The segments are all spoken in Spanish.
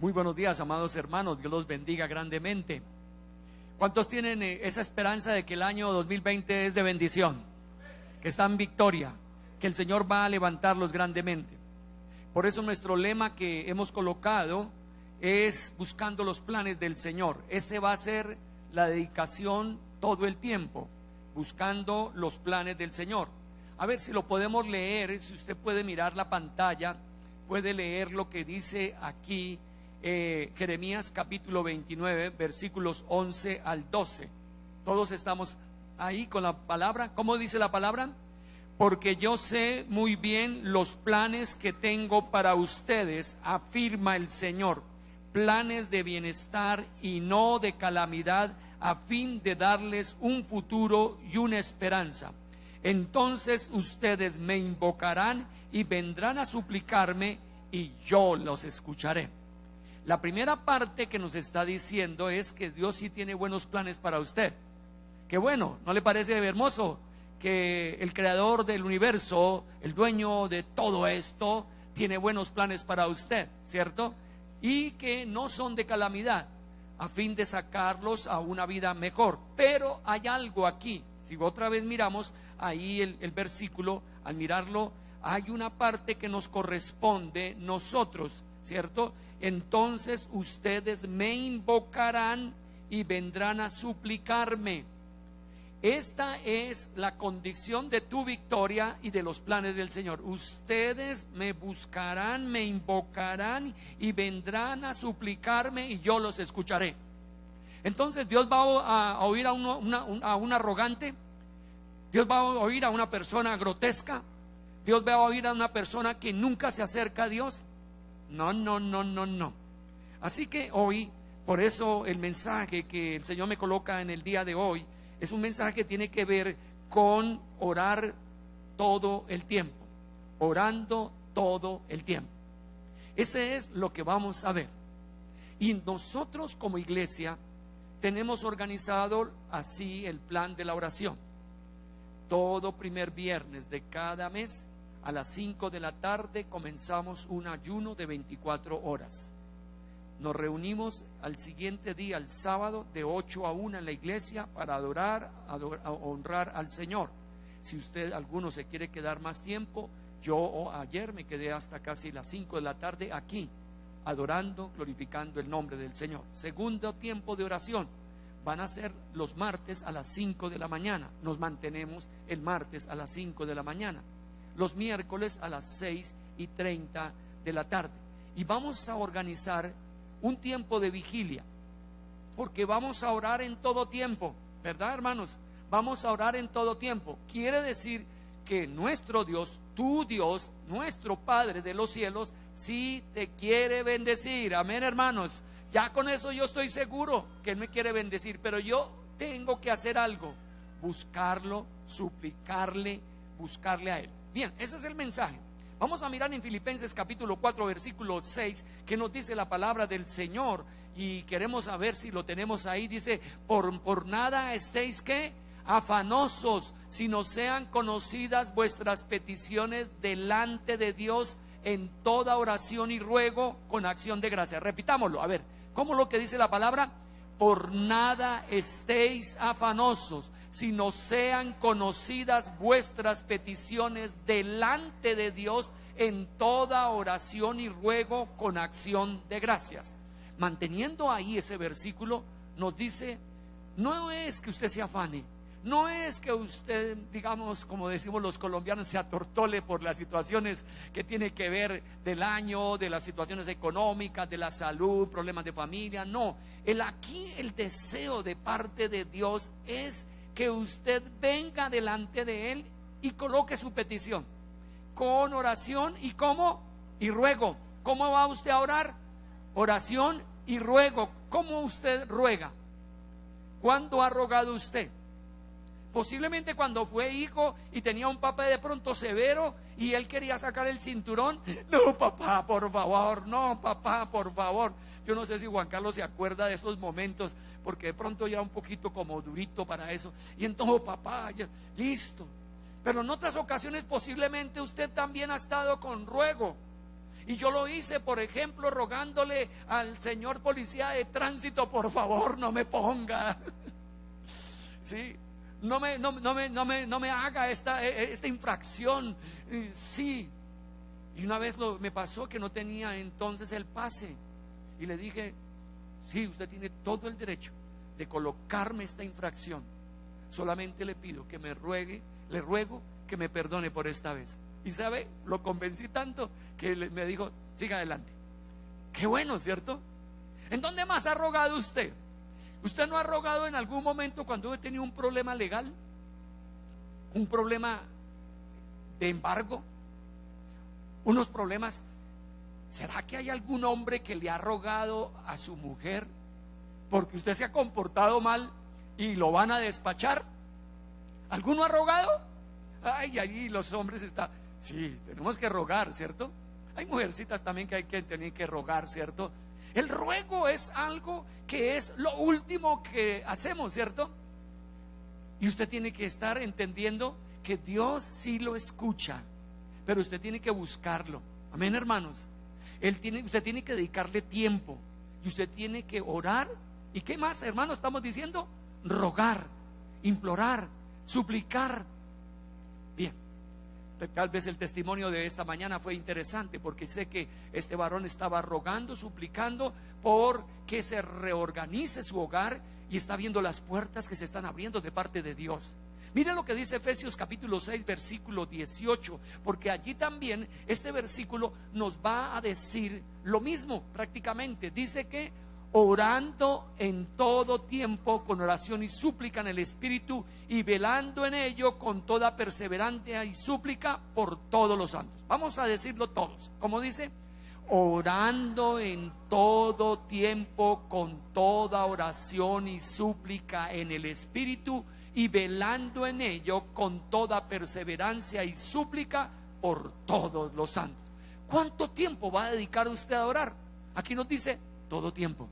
Muy buenos días, amados hermanos, Dios los bendiga grandemente. ¿Cuántos tienen esa esperanza de que el año 2020 es de bendición? Que está en victoria, que el Señor va a levantarlos grandemente. Por eso nuestro lema que hemos colocado es buscando los planes del Señor. Ese va a ser la dedicación todo el tiempo, buscando los planes del Señor. A ver si lo podemos leer, si usted puede mirar la pantalla, puede leer lo que dice aquí Jeremías capítulo 29, versículos 11 al 12. Todos estamos ahí con la palabra. ¿Cómo dice la palabra? Porque yo sé muy bien los planes que tengo para ustedes, afirma el Señor, planes de bienestar y no de calamidad, a fin de darles un futuro y una esperanza. Entonces ustedes me invocarán y vendrán a suplicarme y yo los escucharé. La primera parte que nos está diciendo es que Dios sí tiene buenos planes para usted. Qué bueno, ¿no le parece hermoso que el creador del universo, el dueño de todo esto, tiene buenos planes para usted, ¿cierto? Y que no son de calamidad, a fin de sacarlos a una vida mejor. Pero hay algo aquí, si otra vez miramos ahí el versículo, al mirarlo, hay una parte que nos corresponde nosotros, ¿cierto? Entonces ustedes me invocarán y vendrán a suplicarme. Esta es la condición de tu victoria y de los planes del Señor. Ustedes me buscarán, me invocarán y vendrán a suplicarme y yo los escucharé. Entonces Dios va a oír a un arrogante. Dios va a oír a una persona grotesca. Dios va a oír a una persona que nunca se acerca a Dios. No. Así que hoy, por eso el mensaje que el Señor me coloca en el día de hoy es un mensaje que tiene que ver con orar todo el tiempo, orando todo el tiempo. Ese es lo que vamos a ver. Y nosotros como iglesia tenemos organizado así el plan de la oración. Todo primer viernes de cada mes a las 5 de la tarde comenzamos un ayuno de 24 horas. Nos reunimos al siguiente día, el sábado, de 8 a 1 en la iglesia para adorar, honrar al Señor. Si usted, alguno se quiere quedar más tiempo, yo ayer me quedé hasta casi las 5 de la tarde aquí, adorando, glorificando el nombre del Señor. Segundo tiempo de oración van a ser los martes a las 5 de la mañana. Nos mantenemos el martes a las 5 de la mañana. Los miércoles a las 6:30 de la tarde. Y vamos a organizar un tiempo de vigilia, porque vamos a orar en todo tiempo, ¿verdad, hermanos? Vamos a orar en todo tiempo. Quiere decir que nuestro Dios, tu Dios, nuestro Padre de los cielos, sí te quiere bendecir. Amén, hermanos. Ya con eso yo estoy seguro que Él me quiere bendecir, pero yo tengo que hacer algo: buscarlo, suplicarle, buscarle a Él. Bien, ese es el mensaje. Vamos a mirar en Filipenses capítulo 4 versículo 6 que nos dice la palabra del Señor, y queremos saber si lo tenemos ahí. Dice: por nada estéis ¿qué? Afanosos, sino sean conocidas vuestras peticiones delante de Dios en toda oración y ruego con acción de gracia. Repitámoslo, a ver, ¿cómo lo que dice la palabra? Por nada estéis afanosos, sino sean conocidas vuestras peticiones delante de Dios en toda oración y ruego con acción de gracias. Manteniendo ahí ese versículo, nos dice, no es que usted se afane, no es que usted, digamos, como decimos los colombianos, se atortole por las situaciones que tiene que ver del año, de las situaciones económicas, de la salud, problemas de familia. No, aquí el deseo de parte de Dios es que usted venga delante de Él y coloque su petición con oración y ¿cómo? Y ruego. ¿Cómo va usted a orar? Oración y ruego. ¿Cómo usted ruega? ¿Cuándo ha rogado usted? Posiblemente cuando fue hijo y tenía un papá de pronto severo y él quería sacar el cinturón. No, papá, por favor, no, papá, por favor. Yo no sé si Juan Carlos se acuerda de esos momentos, porque de pronto ya un poquito como durito para eso. Y entonces, papá, ya, listo. Pero en otras ocasiones posiblemente usted también ha estado con ruego. Y yo lo hice, por ejemplo, rogándole al señor policía de tránsito, por favor, no me ponga. Sí, no me haga esta infracción. Sí. Y una vez me pasó que no tenía entonces el pase. Y le dije, sí, usted tiene todo el derecho de colocarme esta infracción. Solamente le pido que le ruego que me perdone por esta vez. Y sabe, lo convencí tanto que me dijo, siga adelante. Qué bueno, ¿cierto? ¿En dónde más ha rogado usted? ¿Usted no ha rogado en algún momento cuando he tenido un problema legal? ¿Un problema de embargo? ¿Unos problemas? ¿Será que hay algún hombre que le ha rogado a su mujer porque usted se ha comportado mal y lo van a despachar? ¿Alguno ha rogado? Ay, ahí los hombres están. Sí, tenemos que rogar, ¿cierto? Hay mujercitas también que hay que tener que rogar, ¿cierto? El ruego es algo que es lo último que hacemos, ¿cierto? Y usted tiene que estar entendiendo que Dios sí lo escucha, pero usted tiene que buscarlo. Amén, hermanos. Usted tiene que dedicarle tiempo y usted tiene que orar. ¿Y qué más, hermanos, estamos diciendo? Rogar, implorar, suplicar. Bien, tal vez el testimonio de esta mañana fue interesante, porque sé que este varón estaba rogando, suplicando por que se reorganice su hogar, y está viendo las puertas que se están abriendo de parte de Dios. Miren lo que dice Efesios capítulo 6 versículo 18, porque allí también este versículo nos va a decir lo mismo prácticamente. Dice que orando en todo tiempo con oración y súplica en el Espíritu, y velando en ello con toda perseverancia y súplica por todos los santos. Vamos a decirlo todos. ¿Cómo dice? Orando en todo tiempo con toda oración y súplica en el Espíritu, y velando en ello con toda perseverancia y súplica por todos los santos. ¿Cuánto tiempo va a dedicar usted a orar? Aquí nos dice todo tiempo.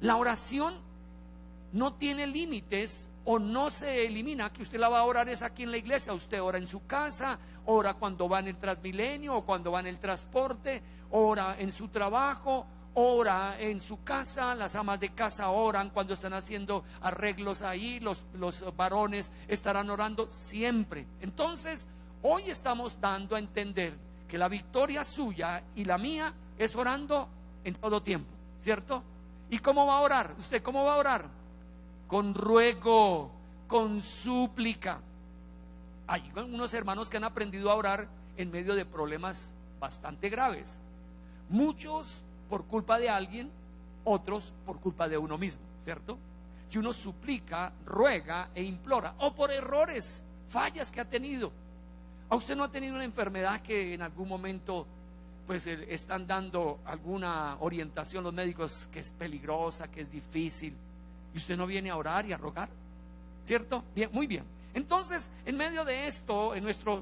La oración no tiene límites o no se elimina, que usted la va a orar es aquí en la iglesia. Usted ora en su casa, ora cuando va en el Transmilenio o cuando va en el transporte, ora en su trabajo, ora en su casa. Las amas de casa oran cuando están haciendo arreglos ahí, los varones estarán orando siempre. Entonces, hoy estamos dando a entender que la victoria suya y la mía es orando en todo tiempo, ¿cierto? ¿Y cómo va a orar? ¿Usted cómo va a orar? Con ruego, con súplica. Hay unos hermanos que han aprendido a orar en medio de problemas bastante graves. Muchos por culpa de alguien, otros por culpa de uno mismo, ¿cierto? Y uno suplica, ruega e implora, o por errores, fallas que ha tenido. ¿A usted no ha tenido una enfermedad que en algún momento pues están dando alguna orientación los médicos que es peligrosa, que es difícil, y usted no viene a orar y a rogar? ¿Cierto? Bien, muy bien. Entonces, en medio de esto, en nuestra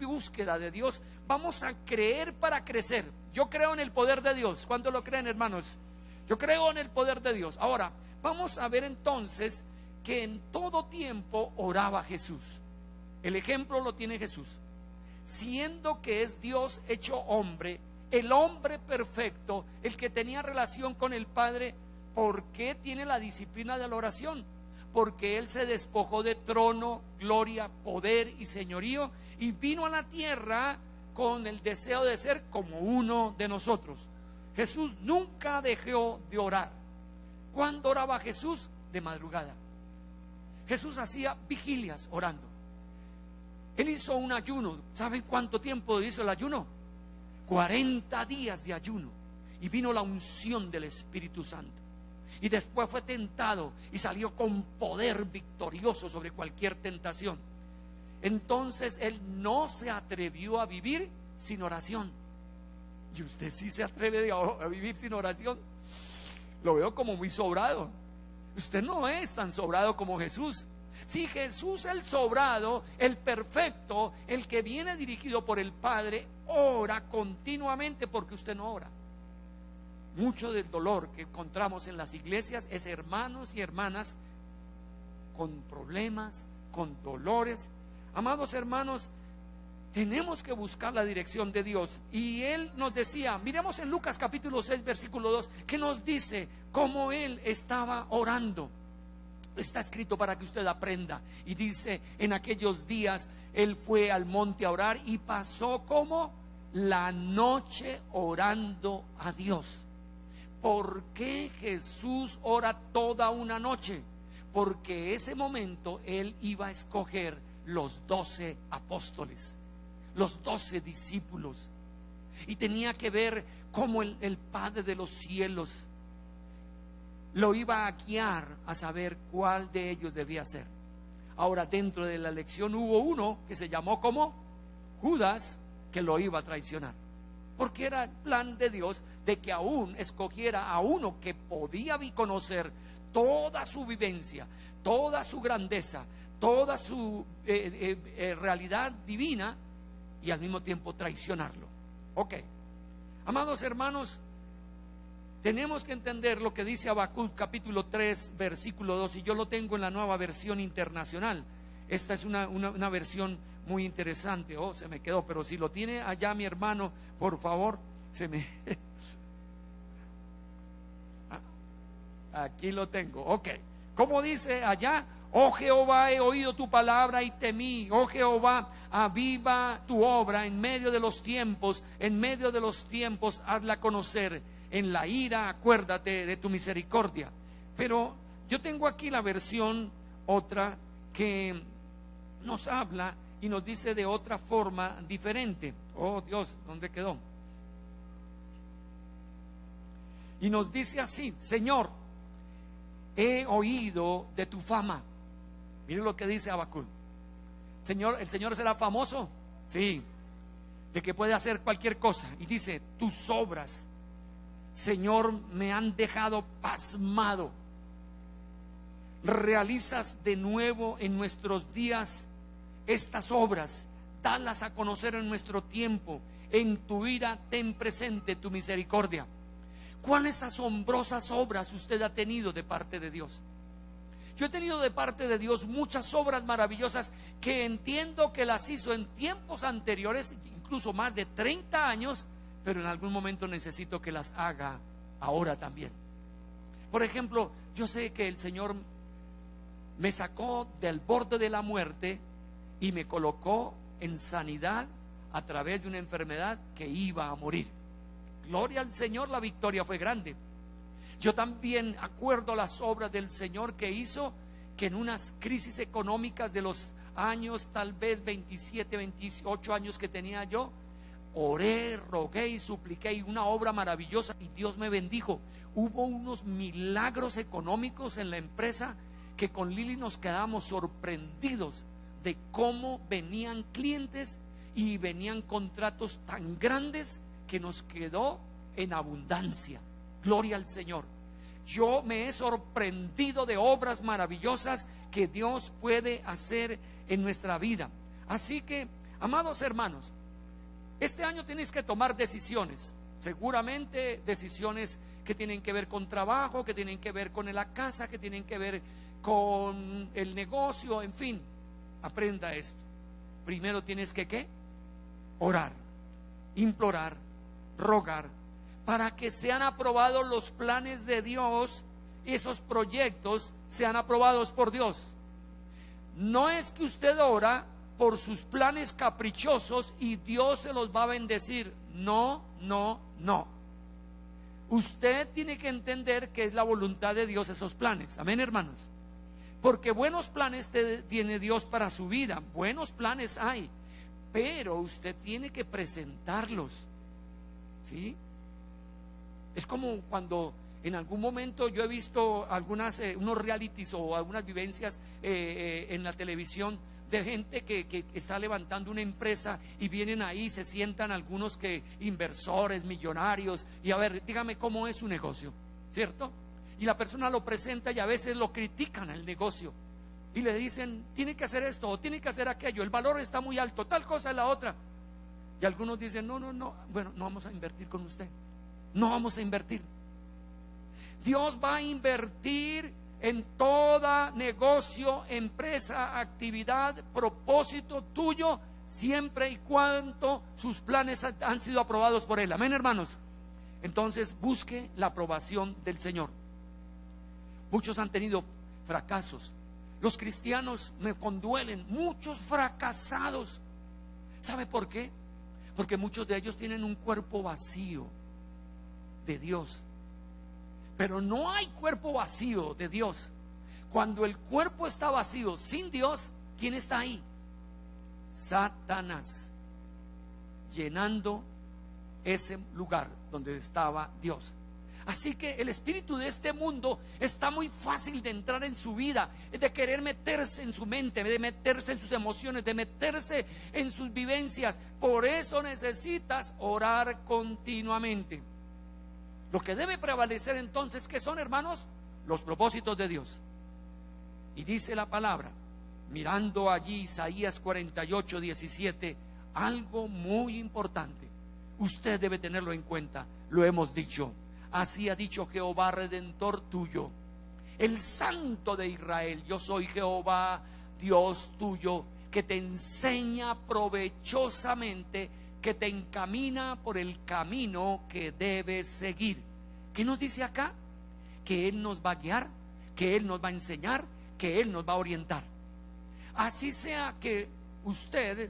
búsqueda de Dios, vamos a creer para crecer. Yo creo en el poder de Dios. ¿Cuántos lo creen, hermanos? Yo creo en el poder de Dios. Ahora, vamos a ver entonces que en todo tiempo oraba Jesús. El ejemplo lo tiene Jesús. Siendo que es Dios hecho hombre, el hombre perfecto, el que tenía relación con el Padre, ¿por qué tiene la disciplina de la oración? Porque Él se despojó de trono, gloria, poder y señorío, y vino a la tierra con el deseo de ser como uno de nosotros. Jesús nunca dejó de orar. ¿Cuándo oraba Jesús? De madrugada. Jesús hacía vigilias orando. Él hizo un ayuno. ¿Saben cuánto tiempo hizo el ayuno? 40 días de ayuno. Y vino la unción del Espíritu Santo. Y después fue tentado y salió con poder victorioso sobre cualquier tentación. Entonces Él no se atrevió a vivir sin oración. ¿Y usted sí se atreve a vivir sin oración? Lo veo como muy sobrado. Usted no es tan sobrado como Jesús. Si Jesús, el sobrado, el perfecto, el que viene dirigido por el Padre, ora continuamente, porque usted no ora. Mucho del dolor que encontramos en las iglesias es hermanos y hermanas con problemas, con dolores. Amados hermanos, Tenemos que buscar la dirección de Dios. Y Él nos decía, miremos en Lucas capítulo 6 versículo 2, que nos dice cómo Él estaba orando. Está escrito para que usted aprenda. Y dice, en aquellos días Él fue al monte a orar y pasó como la noche orando a Dios. ¿Por qué Jesús ora toda una noche? Porque ese momento Él iba a escoger los 12 apóstoles, los 12 discípulos, y tenía que ver cómo el Padre de los cielos lo iba a guiar a saber cuál de ellos debía ser. Ahora, dentro de la elección hubo uno que se llamó como Judas, que lo iba a traicionar, porque era el plan de Dios de que aún escogiera a uno que podía conocer toda su vivencia, toda su grandeza, toda su realidad divina, y al mismo tiempo traicionarlo. Ok, amados hermanos, tenemos que entender lo que dice Habacuc capítulo 3 versículo 2, y yo lo tengo en la Nueva Versión Internacional. Esta es una versión muy interesante. Oh, se me quedó, pero si lo tiene allá mi hermano, por favor, aquí lo tengo. Ok, ¿cómo dice allá? Oh Jehová, he oído tu palabra y temí. Oh Jehová, aviva tu obra en medio de los tiempos. En medio de los tiempos hazla conocer. En la ira acuérdate de tu misericordia. Pero yo tengo aquí la versión otra que nos habla y nos dice de otra forma diferente. Oh Dios, ¿dónde quedó? Y nos dice así: Señor, he oído de tu fama. Miren lo que dice Habacuc. Señor, ¿el Señor será famoso? Sí, de que puede hacer cualquier cosa. Y dice, tus obras, Señor, me han dejado pasmado. Realizas de nuevo en nuestros días estas obras, dalas a conocer en nuestro tiempo. En tu ira ten presente tu misericordia. ¿Cuáles asombrosas obras usted ha tenido de parte de Dios? Yo he tenido de parte de Dios muchas obras maravillosas que entiendo que las hizo en tiempos anteriores, incluso más de 30 años, pero en algún momento necesito que las haga ahora también. Por ejemplo, yo sé que el Señor me sacó del borde de la muerte y me colocó en sanidad a través de una enfermedad que iba a morir. Gloria al Señor, la victoria fue grande. Yo también acuerdo las obras del Señor que hizo, que en unas crisis económicas de los años, tal vez 27, 28 años que tenía yo, oré, rogué y supliqué, y una obra maravillosa, y Dios me bendijo. Hubo unos milagros económicos en la empresa que con Lili nos quedamos sorprendidos de cómo venían clientes y venían contratos tan grandes que nos quedó en abundancia. Gloria al Señor. Yo me he sorprendido de obras maravillosas que Dios puede hacer en nuestra vida. Así que, amados hermanos, este año tenéis que tomar decisiones. Seguramente decisiones que tienen que ver con trabajo, que tienen que ver con la casa, que tienen que ver con el negocio, en fin. Aprenda esto. Primero tienes que ¿qué? Orar, implorar, rogar, para que sean aprobados los planes de Dios. Esos proyectos sean aprobados por Dios. No es que usted ora por sus planes caprichosos y Dios se los va a bendecir. No, no, no. Usted tiene que entender que es la voluntad de Dios esos planes. Amén, hermanos. Porque buenos planes tiene Dios para su vida. Buenos planes hay, pero usted tiene que presentarlos. ¿Sí? Es como cuando en algún momento yo he visto unos realities o algunas vivencias en la televisión de gente que está levantando una empresa y vienen ahí, se sientan algunos inversores, millonarios, y a ver, dígame cómo es su negocio, ¿cierto? Y la persona lo presenta y a veces lo critican al negocio y le dicen, tiene que hacer esto o tiene que hacer aquello, el valor está muy alto, tal cosa es la otra. Y algunos dicen, no, bueno, no vamos a invertir con usted. No vamos a invertir. Dios va a invertir en toda negocio, empresa, actividad, propósito tuyo, siempre y cuando sus planes han sido aprobados por Él. Amén, hermanos. Entonces busque la aprobación del Señor. Muchos han tenido fracasos. Los cristianos me conduelen, muchos fracasados. ¿Sabe por qué? Porque muchos de ellos tienen un cuerpo vacío de Dios. Pero no hay cuerpo vacío de Dios. Cuando el cuerpo está vacío sin Dios, ¿quién está ahí? Satanás, llenando ese lugar donde estaba Dios. Así que el espíritu de este mundo está muy fácil de entrar en su vida, de querer meterse en su mente, de meterse en sus emociones, de meterse en sus vivencias. Por eso necesitas orar continuamente. Lo que debe prevalecer entonces, ¿qué son, hermanos? Los propósitos de Dios. Y dice la palabra, mirando allí Isaías 48, 17, algo muy importante. Usted debe tenerlo en cuenta. Lo hemos dicho. Así ha dicho Jehová, redentor tuyo, el Santo de Israel. Yo soy Jehová, Dios tuyo, que te enseña provechosamente, que te encamina por el camino que debes seguir. ¿Qué nos dice acá? Que Él nos va a guiar, que Él nos va a enseñar, que Él nos va a orientar. Así sea que usted,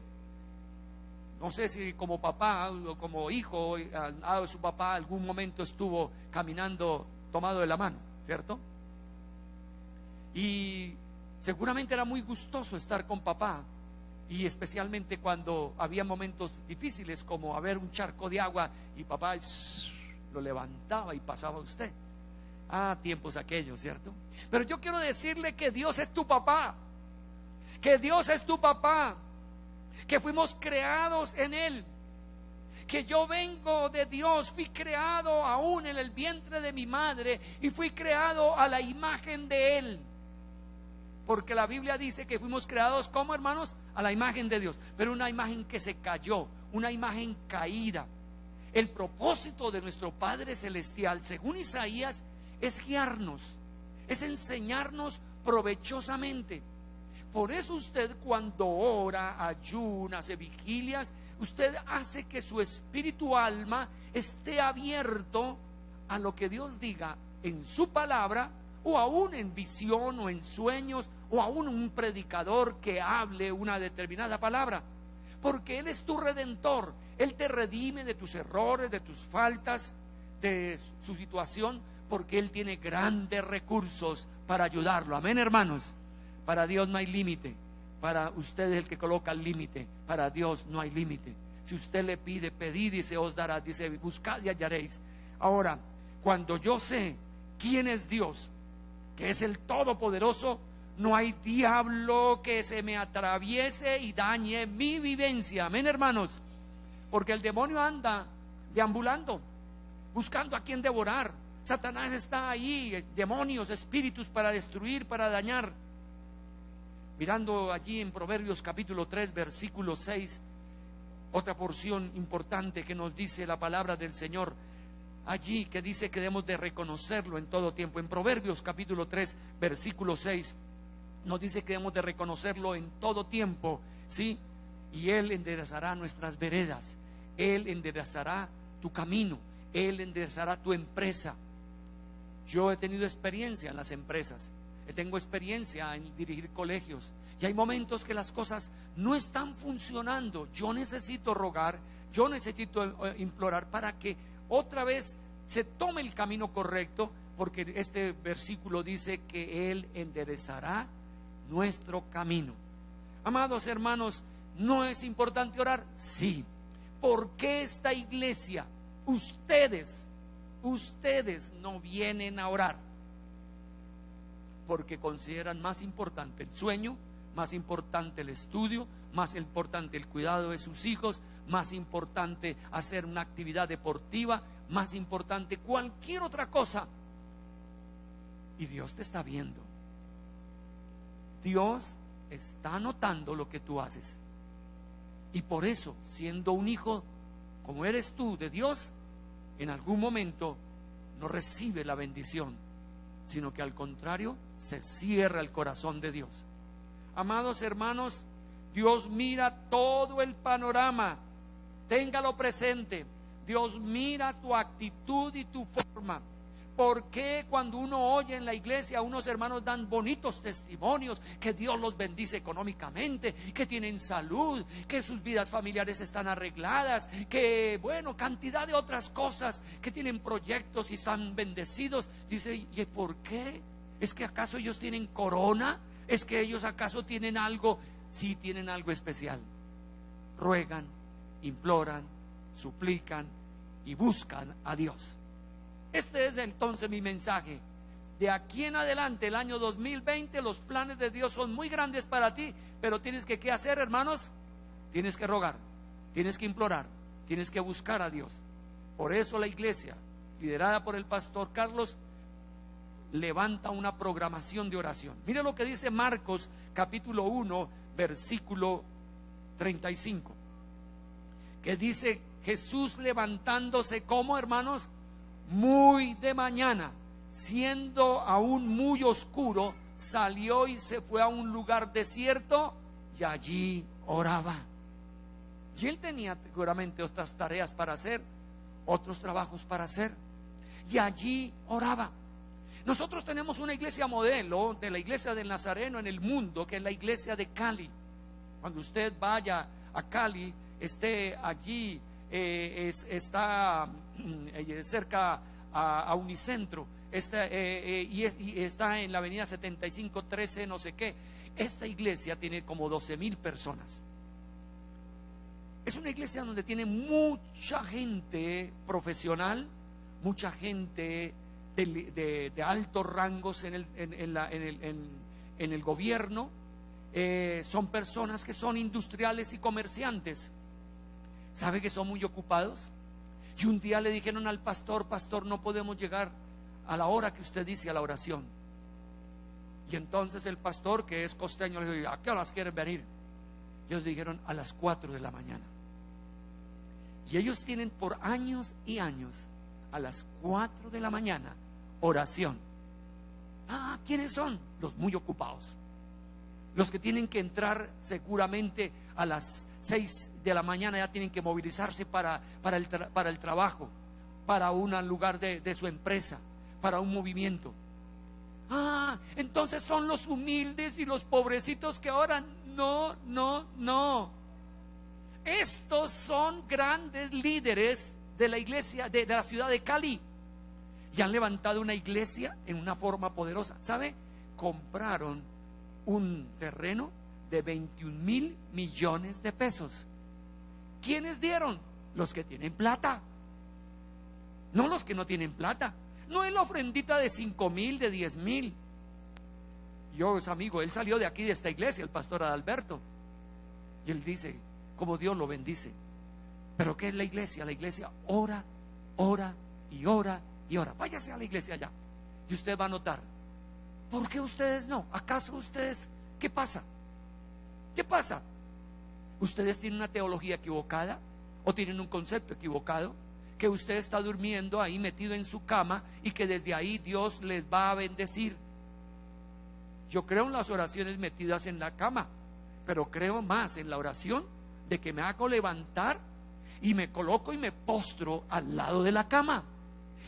no sé si como papá o como hijo al lado de su papá, algún momento estuvo caminando tomado de la mano, ¿cierto? Y seguramente era muy gustoso estar con papá, y especialmente cuando había momentos difíciles, como haber un charco de agua y papá lo levantaba y pasaba usted. Tiempos aquellos, ¿cierto? Pero yo quiero decirle que Dios es tu papá, que Dios es tu papá, que fuimos creados en Él, que yo vengo de Dios, fui creado aún en el vientre de mi madre y fui creado a la imagen de Él, porque la Biblia dice que fuimos creados como, hermanos, a la imagen de Dios, pero una imagen que se cayó, una imagen caída. El propósito de nuestro Padre Celestial, según Isaías, es guiarnos, es enseñarnos provechosamente. Por eso usted, cuando ora, ayuna, hace vigilias, usted hace que su espíritu, alma, esté abierto a lo que Dios diga en su palabra, o aún en visión o en sueños, o aún un predicador que hable una determinada palabra, porque Él es tu redentor. Él te redime de tus errores, de tus faltas, de su situación, porque Él tiene grandes recursos para ayudarlo. Amén, hermanos. Para Dios no hay límite. Para usted es el que coloca el límite. Para Dios no hay límite. Si usted le pide, pedid y se os dará. Dice, buscad y hallaréis. Ahora, cuando yo sé quién es Dios, que es el Todopoderoso, no hay diablo que se me atraviese y dañe mi vivencia. Amén, hermanos. Porque el demonio anda deambulando, buscando a quien devorar. Satanás está ahí, demonios, espíritus para destruir, para dañar. Mirando allí en Proverbios capítulo 3, versículo 6, otra porción importante que nos dice la palabra del Señor, allí que dice que debemos de reconocerlo en todo tiempo. En Proverbios capítulo 3, versículo 6, nos dice que debemos de reconocerlo en todo tiempo, ¿sí? Y Él enderezará nuestras veredas, Él enderezará tu camino, Él enderezará tu empresa. Yo he tenido experiencia en las empresas, tengo experiencia en dirigir colegios, y hay momentos que las cosas no están funcionando. Yo necesito rogar, yo necesito implorar para que otra vez se tome el camino correcto, porque este versículo dice que Él enderezará nuestro camino. Amados hermanos, ¿no es importante orar? Sí. ¿Por qué esta iglesia, ustedes no vienen a orar? Porque consideran más importante el sueño, más importante el estudio, más importante el cuidado de sus hijos, más importante hacer una actividad deportiva, más importante cualquier otra cosa. Y Dios te está viendo. Dios está notando lo que tú haces. Y por eso, siendo un hijo como eres tú de Dios, en algún momento no recibe la bendición, sino que al contrario se cierra el corazón de Dios. Amados hermanos, Dios mira todo el panorama. Téngalo presente. Dios mira tu actitud y tu forma. ¿Por qué cuando uno oye en la iglesia unos hermanos dan bonitos testimonios, que Dios los bendice económicamente, que tienen salud, que sus vidas familiares están arregladas, que bueno, cantidad de otras cosas, que tienen proyectos y están bendecidos? Dice, ¿y por qué? ¿Es que acaso ellos tienen corona? ¿Es que ellos acaso tienen algo? Sí, tienen algo especial. Ruegan, imploran, suplican y buscan a Dios. Este es entonces mi mensaje. De aquí en adelante, el año 2020, los planes de Dios son muy grandes para ti, pero tienes que, ¿qué hacer, hermanos? Tienes que rogar, tienes que implorar, tienes que buscar a Dios. Por eso la iglesia, liderada por el pastor Carlos, levanta una programación de oración. Mire lo que dice Marcos capítulo 1 versículo 35, que dice: Jesús levantándose, ¿cómo, hermanos? Muy de mañana, siendo aún muy oscuro, salió y se fue a un lugar desierto y allí oraba. Y él tenía seguramente otras tareas para hacer, otros trabajos para hacer, y allí oraba. Nosotros tenemos una iglesia modelo de la iglesia del Nazareno en el mundo, que es la iglesia de Cali. Cuando usted vaya a Cali, esté allí, está cerca a Unicentro, y está en la avenida 7513 no sé qué. Esta iglesia tiene como 12,000 personas. Es una iglesia donde tiene mucha gente profesional, mucha gente de altos rangos en el gobierno. Son personas que son industriales y comerciantes. ¿Sabe que son muy ocupados? Y un día le dijeron al pastor: pastor, no podemos llegar a la hora que usted dice a la oración. Y entonces el pastor, que es costeño, le dijo: ¿a qué horas quieren venir? Ellos dijeron: a las 4 de la mañana. Y ellos tienen por años y años, a las 4 de la mañana, oración. ¿Quiénes son? Los muy ocupados. Los que tienen que entrar seguramente a las 6 de la mañana, ya tienen que movilizarse para el trabajo, para un lugar de su empresa, para un movimiento. Entonces son los humildes y los pobrecitos que oran. No. Estos son grandes líderes de la iglesia de la ciudad de Cali, y han levantado una iglesia en una forma poderosa. ¿Sabe? Compraron un terreno de 21,000 millones de pesos. ¿Quiénes dieron? Los que tienen plata, no los que no tienen plata. No es la ofrendita de 5,000, de 10,000. Yo es amigo, él salió de aquí, de esta iglesia, el pastor Adalberto, y él dice cómo Dios lo bendice. Pero ¿qué es la iglesia? La iglesia ora y ora y ora. Váyase a la iglesia allá y usted va a notar. ¿Por qué ustedes no? ¿Acaso ustedes, qué pasa? ¿Qué pasa? ¿Ustedes tienen una teología equivocada o tienen un concepto equivocado? Que usted está durmiendo ahí metido en su cama y que desde ahí Dios les va a bendecir. Yo creo en las oraciones metidas en la cama, pero creo más en la oración de que me hago levantar y me coloco y me postro al lado de la cama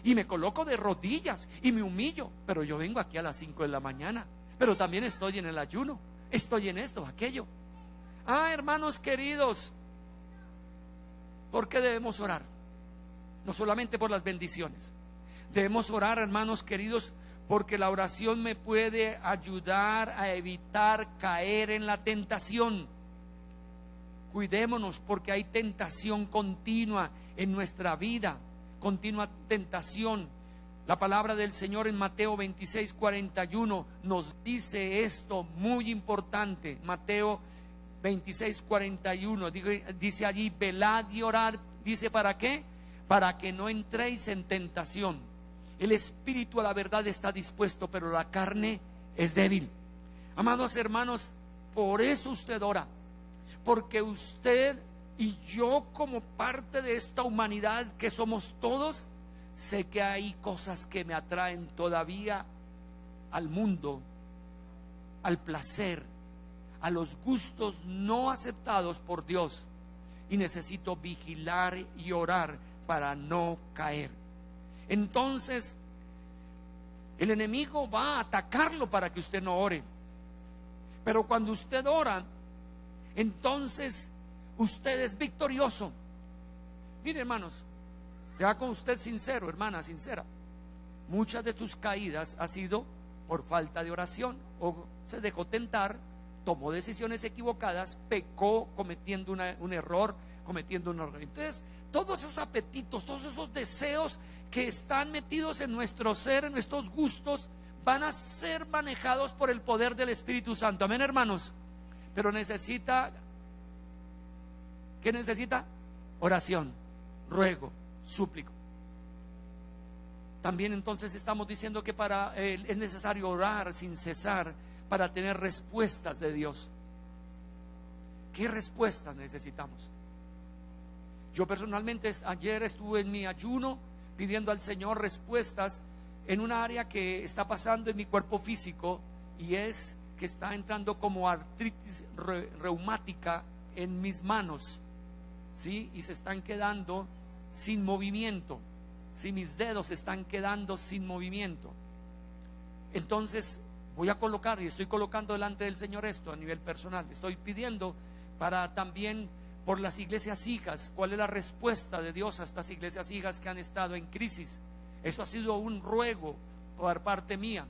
y me coloco de rodillas y me humillo. Pero yo vengo aquí a las 5 de la mañana, pero también estoy en el ayuno, estoy en esto, aquello. Hermanos queridos, ¿por qué debemos orar? No solamente por las bendiciones. Debemos orar, hermanos queridos, porque la oración me puede ayudar a evitar caer en la tentación. Cuidémonos, porque hay tentación continua en nuestra vida, continua tentación. La palabra del Señor en Mateo 26:41 nos dice esto muy importante. Mateo 26:41 dice allí: velad y orad. Dice, ¿para qué? Para que no entréis en tentación. El espíritu a la verdad está dispuesto, pero la carne es débil. Amados hermanos, por eso usted ora, porque usted y yo, como parte de esta humanidad que somos todos, sé que hay cosas que me atraen todavía al mundo, al placer, a los gustos no aceptados por Dios, y necesito vigilar y orar para no caer. Entonces el enemigo va a atacarlo para que usted no ore, pero cuando usted ora, entonces usted es victorioso. Mire, hermanos, sea con usted sincero, hermana, sincera. Muchas de tus caídas ha sido por falta de oración, o se dejó tentar, tomó decisiones equivocadas, pecó cometiendo un error. Entonces, todos esos apetitos, todos esos deseos que están metidos en nuestro ser, en nuestros gustos, van a ser manejados por el poder del Espíritu Santo. Amén, hermanos. Pero necesita, ¿qué necesita? Oración, ruego, súplico. También entonces estamos diciendo que es necesario orar sin cesar para tener respuestas de Dios. ¿Qué respuestas necesitamos? Yo personalmente ayer estuve en mi ayuno pidiendo al Señor respuestas en un área que está pasando en mi cuerpo físico, y es que está entrando como artritis reumática en mis manos, ¿sí? Y se están quedando sin movimiento. Si mis dedos están quedando sin movimiento, entonces voy a colocar, y estoy colocando delante del Señor esto a nivel personal. Estoy pidiendo para también por las iglesias hijas, cuál es la respuesta de Dios a estas iglesias hijas que han estado en crisis. Eso ha sido un ruego por parte mía,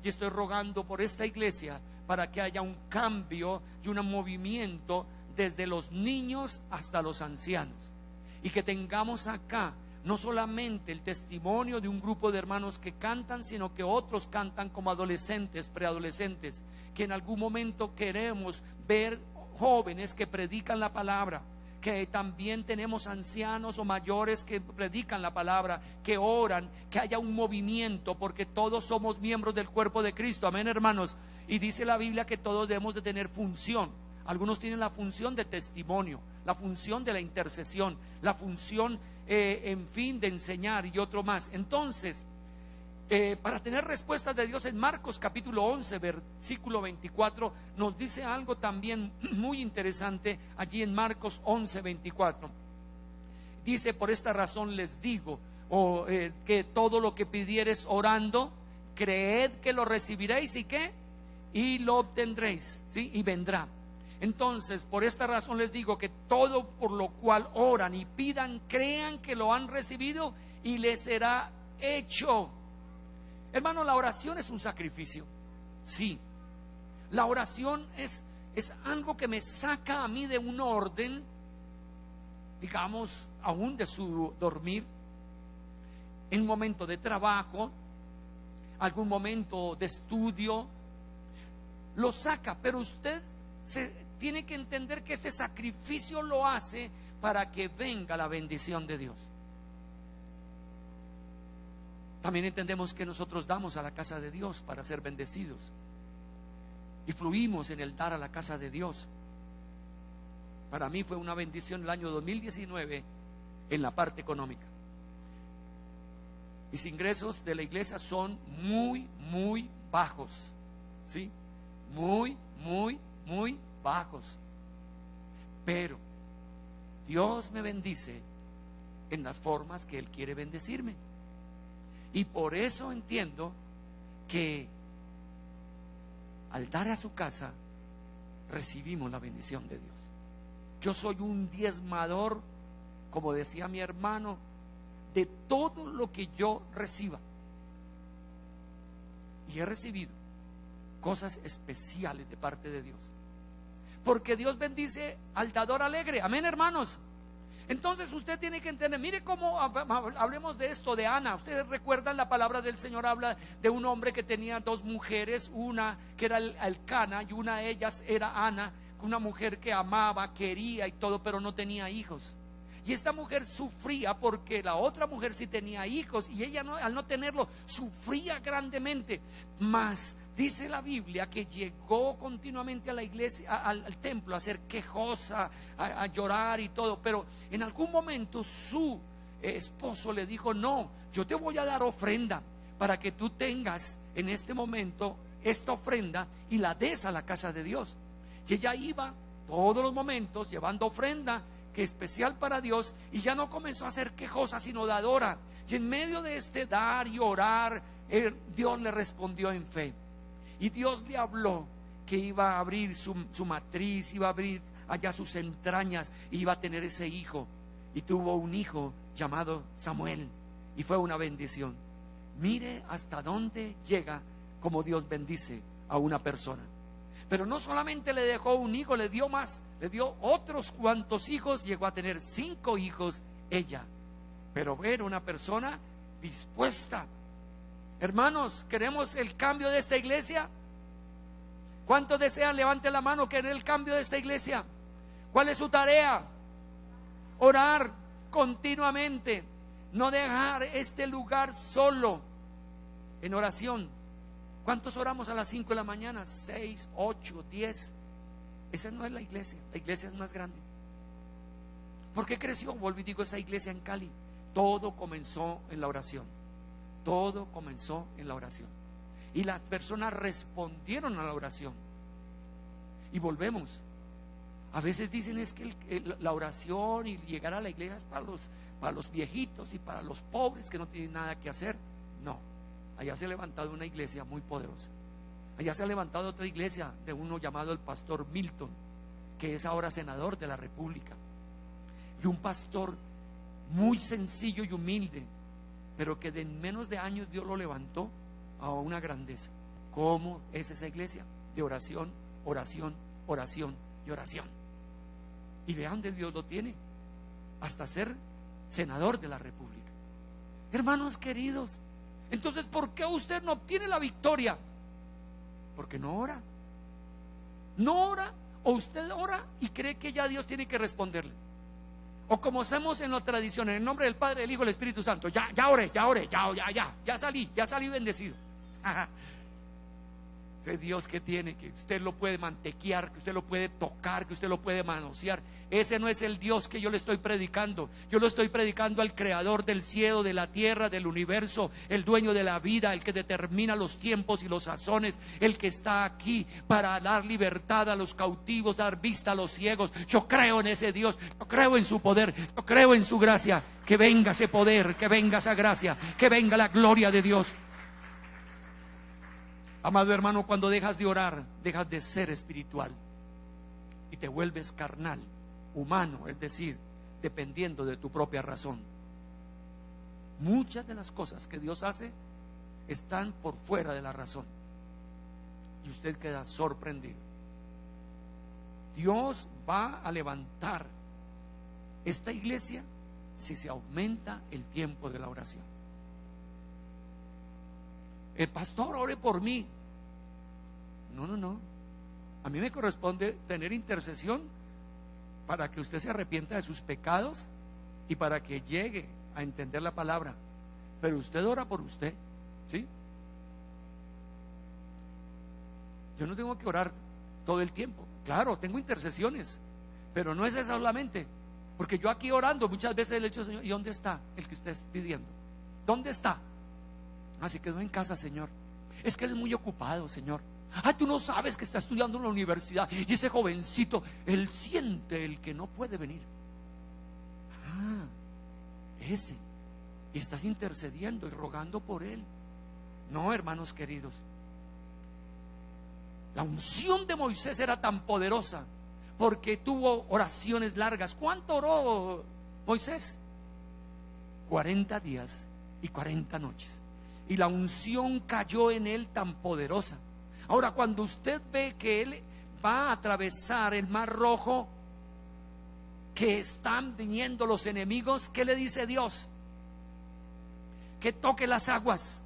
y estoy rogando por esta iglesia para que haya un cambio y un movimiento desde los niños hasta los ancianos, y que tengamos acá no solamente el testimonio de un grupo de hermanos que cantan, sino que otros cantan como adolescentes, preadolescentes, que en algún momento queremos ver jóvenes que predican la palabra, que también tenemos ancianos o mayores que predican la palabra, que oran, que haya un movimiento, porque todos somos miembros del cuerpo de Cristo. Amén, hermanos. Y dice la Biblia que todos debemos de tener función. Algunos tienen la función de testimonio, la función de la intercesión, la función en fin de enseñar, y otro más. Entonces, para tener respuestas de Dios, en Marcos capítulo 11 versículo 24 nos dice algo también muy interesante. Allí en Marcos 11, 24 dice: por esta razón les digo, que todo lo que pidiereis orando, creed que lo recibiréis, y ¿qué? Y lo obtendréis, ¿sí? Y vendrá. Entonces, por esta razón les digo que todo por lo cual oran y pidan, crean que lo han recibido y les será hecho. Hermano, la oración es un sacrificio. Sí, la oración es algo que me saca a mí de un orden, digamos, aún de su dormir, en un momento de trabajo, algún momento de estudio, lo saca. Pero usted tiene que entender que este sacrificio lo hace para que venga la bendición de Dios. También entendemos que nosotros damos a la casa de Dios para ser bendecidos, y fluimos en el dar a la casa de Dios. Para mí fue una bendición el año 2019 en la parte económica. Mis ingresos de la iglesia son muy, muy bajos, ¿sí? Muy bajos. Pero Dios me bendice en las formas que Él quiere bendecirme. Y por eso entiendo que al dar a su casa recibimos la bendición de Dios. Yo soy un diezmador, como decía mi hermano, de todo lo que yo reciba. Y he recibido cosas especiales de parte de Dios, porque Dios bendice al dador alegre. Amén, hermanos. Entonces usted tiene que entender. Mire cómo hablemos de esto de Ana. Ustedes recuerdan, la palabra del Señor habla de un hombre que tenía dos mujeres, una que era Elcana y una de ellas era Ana, una mujer que amaba, quería y todo, pero no tenía hijos. Y esta mujer sufría porque la otra mujer sí tenía hijos, y ella al no tenerlo sufría grandemente. Mas dice la Biblia que llegó continuamente a la iglesia, al templo, a ser quejosa, a llorar y todo. Pero en algún momento su esposo le dijo: no, yo te voy a dar ofrenda para que tú tengas en este momento esta ofrenda y la des a la casa de Dios. Y ella iba todos los momentos llevando ofrenda que especial para Dios, y ya no comenzó a ser quejosa sino dadora. Y en medio de este dar y orar, Dios le respondió en fe, y Dios le habló que iba a abrir su matriz, iba a abrir allá sus entrañas, y iba a tener ese hijo, y tuvo un hijo llamado Samuel, y fue una bendición. Mire hasta dónde llega como Dios bendice a una persona. Pero no solamente le dejó un hijo, le dio más, le dio otros cuantos hijos. Llegó a tener 5 hijos ella, pero era una persona dispuesta. Hermanos, ¿queremos el cambio de esta iglesia? ¿Cuántos desean? Levante la mano, ¿querer el cambio de esta iglesia? ¿Cuál es su tarea? Orar continuamente, no dejar este lugar solo en oración. ¿Cuántos oramos a las 5 de la mañana? 6, 8, 10. Esa no es la iglesia es más grande. ¿Por qué creció? Vuelvo y digo, esa iglesia en Cali. Todo comenzó en la oración. Todo comenzó en la oración. Y las personas respondieron a la oración. Y volvemos. A veces dicen es que la oración y llegar a la iglesia es para los viejitos y para los pobres que no tienen nada que hacer. No. Allá se ha levantado una iglesia muy poderosa. Allá se ha levantado otra iglesia de uno llamado el pastor Milton, que es ahora senador de la República. Y un pastor muy sencillo y humilde, pero que en menos de años Dios lo levantó a una grandeza. ¿Cómo es esa iglesia? De oración, oración, oración y oración. Y vean dónde Dios lo tiene, hasta ser senador de la República. Hermanos queridos, entonces, ¿por qué usted no obtiene la victoria? Porque no ora. No ora, o usted ora y cree que ya Dios tiene que responderle. O como hacemos en la tradición, en el nombre del Padre, del Hijo y del Espíritu Santo. Ya oré, ya salí bendecido. Ese Dios que tiene, que usted lo puede mantequear, que usted lo puede tocar, que usted lo puede manosear. Ese no es el Dios que yo le estoy predicando. Yo lo estoy predicando al creador del cielo, de la tierra, del universo, el dueño de la vida, el que determina los tiempos y los sazones, el que está aquí para dar libertad a los cautivos, dar vista a los ciegos. Yo creo en ese Dios, yo creo en su poder, yo creo en su gracia. Que venga ese poder, que venga esa gracia, que venga la gloria de Dios. Amado hermano, cuando dejas de orar, dejas de ser espiritual y te vuelves carnal, humano, es decir, dependiendo de tu propia razón. Muchas de las cosas que Dios hace están por fuera de la razón y usted queda sorprendido. Dios va a levantar esta iglesia si se aumenta el tiempo de la oración. El pastor, ore por mí. No. A mí me corresponde tener intercesión para que usted se arrepienta de sus pecados y para que llegue a entender la palabra. Pero usted ora por usted, ¿sí? Yo no tengo que orar todo el tiempo. Claro, tengo intercesiones, pero no es esa solamente. Porque yo aquí orando muchas veces le he dicho, Señor, ¿y dónde está el que usted está pidiendo? ¿Dónde está? Así quedó en casa, Señor. Es que él es muy ocupado, Señor. Tú no sabes que está estudiando en la universidad y ese jovencito, él siente el que no puede venir. Ese. Y estás intercediendo y rogando por él. No, hermanos queridos. La unción de Moisés era tan poderosa porque tuvo oraciones largas. ¿Cuánto oró Moisés? 40 días y 40 noches. Y la unción cayó en él tan poderosa. Ahora, cuando usted ve que él va a atravesar el mar rojo, que están viniendo los enemigos, ¿qué le dice Dios? Que toque las aguas.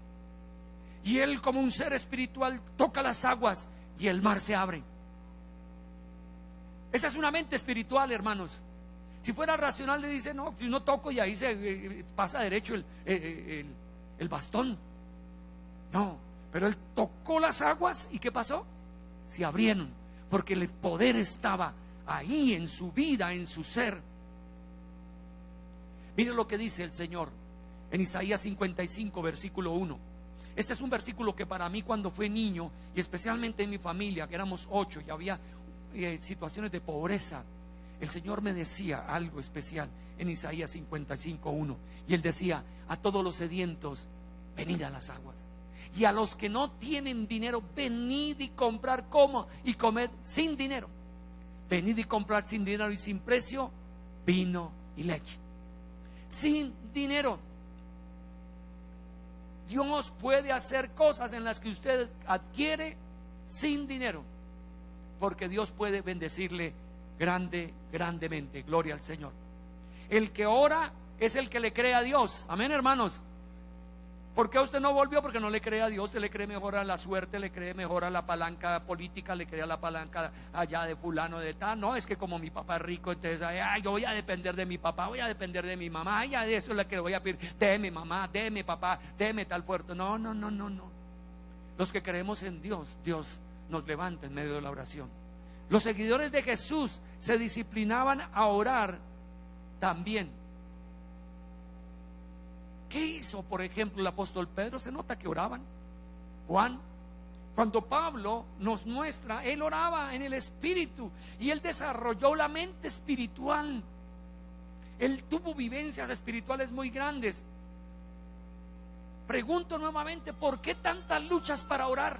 Y él, como un ser espiritual, toca las aguas y el mar se abre. Esa es una mente espiritual, hermanos. Si fuera racional, le dice, no, yo no toco y ahí se pasa derecho el bastón. No, pero él tocó las aguas y ¿qué pasó? Se abrieron, porque el poder estaba ahí en su vida, en su ser. Mire lo que dice el Señor en Isaías 55, versículo 1. Este es un versículo que para mí, cuando fui niño, y especialmente en mi familia, que éramos 8 y había situaciones de pobreza, el Señor me decía algo especial en Isaías 55:1, y Él decía: a todos los sedientos, venid a las aguas, y a los que no tienen dinero, venid y comprar como y comed sin dinero. Venid y comprar sin dinero y sin precio vino y leche. Sin dinero. Dios puede hacer cosas en las que usted adquiere sin dinero, porque Dios puede bendecirle grandemente. Gloria al Señor. El que ora es el que le cree a Dios. Amén, hermanos. ¿Por qué usted no volvió? Porque no le cree a Dios. Usted le cree mejor a la suerte, le cree mejor a la palanca política, le cree a la palanca allá de fulano de tal. No, es que como mi papá es rico, entonces yo voy a depender de mi papá, voy a depender de mi mamá, ya de eso es lo que voy a pedir. Déme mamá, déme papá, déme tal fuerte. No. Los que creemos en Dios, Dios nos levanta en medio de la oración. Los seguidores de Jesús se disciplinaban a orar también. ¿Qué hizo, por ejemplo, el apóstol Pedro? Se nota que oraban. Juan, cuando Pablo nos muestra, él oraba en el Espíritu y él desarrolló la mente espiritual. Él tuvo vivencias espirituales muy grandes. Pregunto nuevamente: ¿por qué tantas luchas para orar?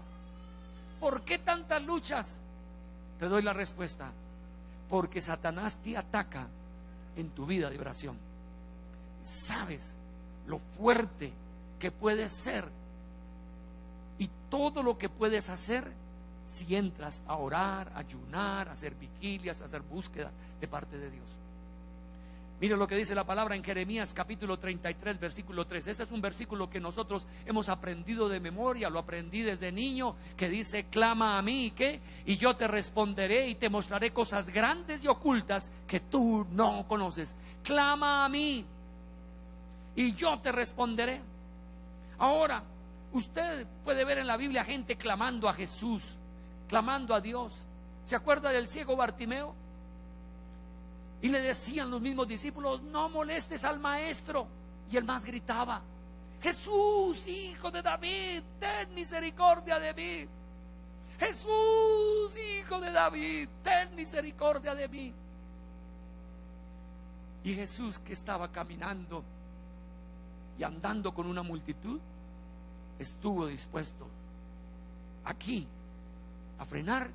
¿Por qué tantas luchas? Te doy la respuesta: porque Satanás te ataca en tu vida de oración. ¿Sabes lo fuerte que puedes ser y todo lo que puedes hacer si entras a orar, a ayunar, a hacer vigilias, a hacer búsqueda de parte de Dios? Mire lo que dice la palabra en Jeremías capítulo 33 versículo 3. Este es un versículo que nosotros hemos aprendido de memoria, lo aprendí desde niño, que dice: clama a mí, ¿qué? Y yo te responderé y te mostraré cosas grandes y ocultas que tú no conoces. Clama a mí y yo te responderé. Ahora, usted puede ver en la Biblia gente clamando a Jesús, clamando a Dios. ¿Se acuerda del ciego Bartimeo? Y le decían los mismos discípulos: no molestes al maestro. Y él más gritaba: Jesús, hijo de David, ten misericordia de mí. Jesús, hijo de David, ten misericordia de mí. Y Jesús, que estaba caminando y andando con una multitud, estuvo dispuesto aquí a frenar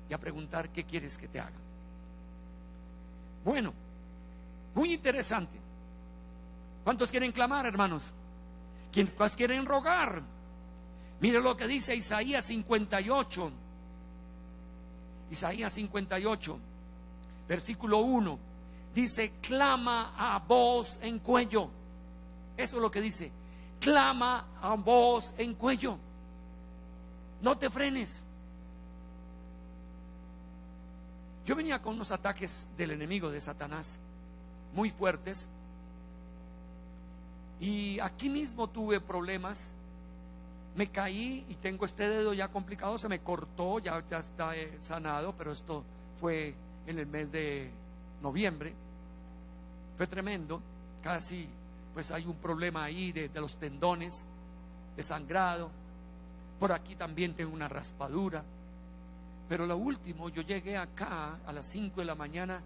y a preguntar: ¿qué quieres que te haga? Bueno, muy interesante. ¿Cuántos quieren clamar, hermanos? ¿Cuántos quieren rogar? Mire lo que dice Isaías 58. Isaías 58 versículo 1 dice: clama a voz en cuello. Eso es lo que dice: clama a voz en cuello. No te frenes. Yo venía con unos ataques del enemigo, de Satanás, muy fuertes, y aquí mismo tuve problemas. Me caí y tengo este dedo ya complicado, se me cortó, ya está sanado, pero esto fue en el mes de noviembre. Fue tremendo, casi pues hay un problema ahí de los tendones, de sangrado. Por aquí también tengo una raspadura. Pero lo último, yo llegué acá a las 5 de la mañana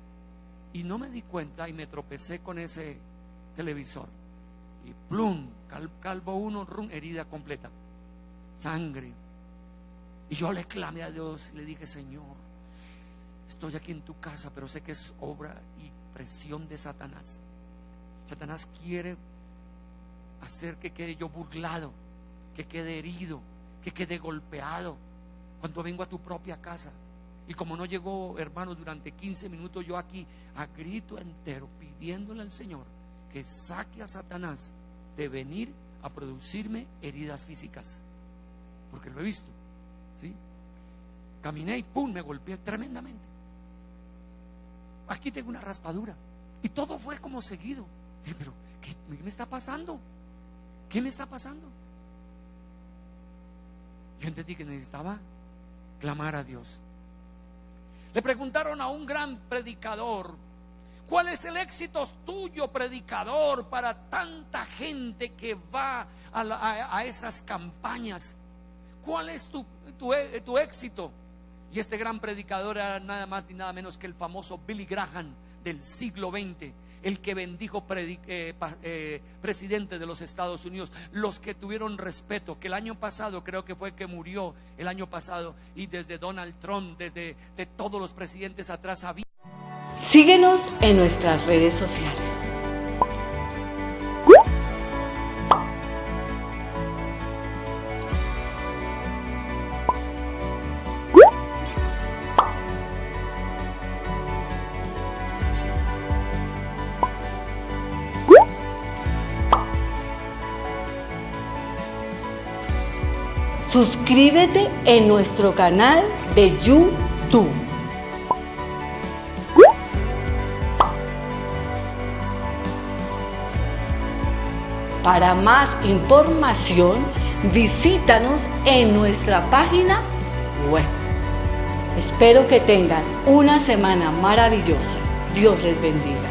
y no me di cuenta y me tropecé con ese televisor. Y plum, calvo uno, herida completa, sangre. Y yo le clamé a Dios y le dije: Señor, estoy aquí en tu casa, pero sé que es obra y presión de Satanás. Satanás quiere hacer que quede yo burlado, que quede herido, que quede golpeado cuando vengo a tu propia casa. Y como no llegó, hermano, durante 15 minutos yo aquí a grito entero pidiéndole al Señor que saque a Satanás de venir a producirme heridas físicas, porque lo he visto, ¿sí? Caminé y pum, me golpeé tremendamente. Aquí tengo una raspadura y todo fue como seguido. Dije: pero ¿qué me está pasando? ¿Qué me está pasando? Yo entendí que necesitaba clamar a Dios. Le preguntaron a un gran predicador: ¿cuál es el éxito tuyo, predicador, para tanta gente que va a esas campañas? ¿Cuál es tu éxito? Y este gran predicador era nada más ni nada menos que el famoso Billy Graham del siglo XX, el que bendijo presidente de los Estados Unidos, los que tuvieron respeto, que el año pasado creo que fue que murió el año pasado, y desde Donald Trump, desde de todos los presidentes atrás había. Síguenos en nuestras redes sociales. Suscríbete en nuestro canal de YouTube. Para más información, visítanos en nuestra página web. Espero que tengan una semana maravillosa. Dios les bendiga.